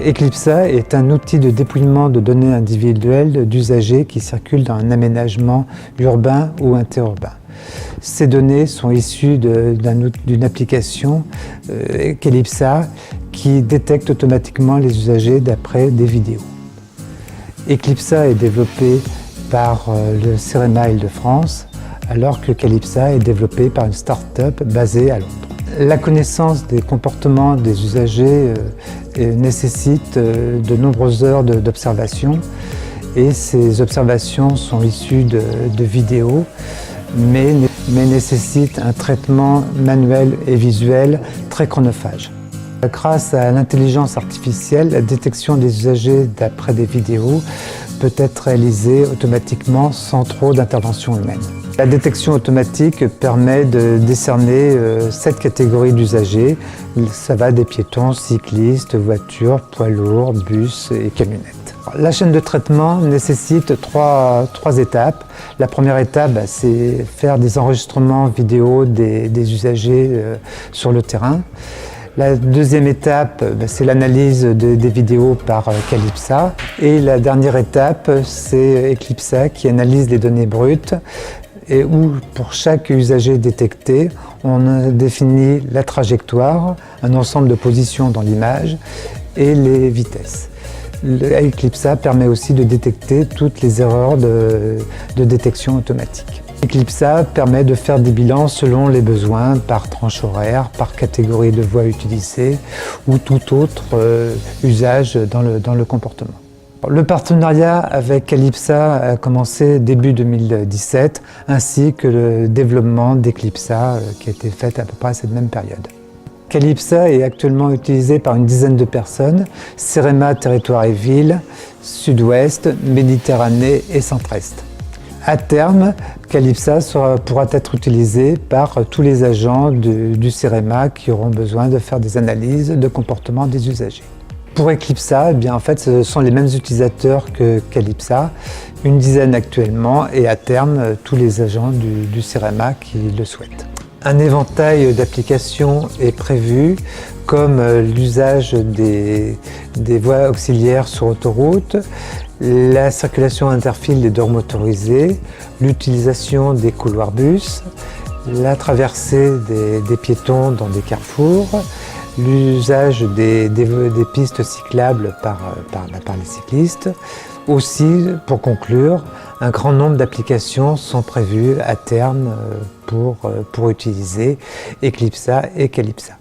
Eclipsa est un outil de dépouillement de données individuelles d'usagers qui circulent dans un aménagement urbain ou interurbain. Ces données sont issues d'une application Eclipsa qui détecte automatiquement les usagers d'après des vidéos. Eclipsa est développé par le CEREMA Île-de-France, alors que Calypsa est développé par une start-up basée à Londres. La connaissance des comportements des usagers nécessite de nombreuses heures d'observation et ces observations sont issues de vidéos mais nécessitent un traitement manuel et visuel très chronophage. Grâce à l'intelligence artificielle, la détection des usagers d'après des vidéos peut être réalisée automatiquement sans trop d'intervention humaine. La détection automatique permet de décerner 7 catégories d'usagers. Ça va des piétons, cyclistes, voitures, poids lourds, bus et camionnettes. La chaîne de traitement nécessite trois étapes. La première étape, c'est faire des enregistrements vidéo des usagers sur le terrain. La deuxième étape, c'est l'analyse des vidéos par Calypsa. Et la dernière étape, c'est Eclipsa qui analyse les données brutes et où, pour chaque usager détecté, on a défini la trajectoire, un ensemble de positions dans l'image et les vitesses. Eclipsa permet aussi de détecter toutes les erreurs de détection automatique. Eclipsa permet de faire des bilans selon les besoins, par tranche horaire, par catégorie de voies utilisées ou tout autre usage dans le comportement. Le partenariat avec Calypsa a commencé début 2017, ainsi que le développement d'Eclipsa qui a été fait à peu près à cette même période. Calypsa est actuellement utilisé par une dizaine de personnes, CEREMA Territoire et Ville, Sud-Ouest, Méditerranée et Centre-Est. À terme, Calypsa pourra être utilisé par tous les agents du CEREMA qui auront besoin de faire des analyses de comportement des usagers. Pour Eclipsa, eh bien, en fait, ce sont les mêmes utilisateurs que Calypsa, une dizaine actuellement, et à terme, tous les agents du CEREMA qui le souhaitent. Un éventail d'applications est prévu, comme l'usage des voies auxiliaires sur autoroute, la circulation interfile des dehors motorisés, l'utilisation des couloirs bus, la traversée des piétons dans des carrefours, l'usage des pistes cyclables par les cyclistes. Aussi, pour conclure, un grand nombre d'applications sont prévues à terme pour utiliser Eclipsa et Calypsa.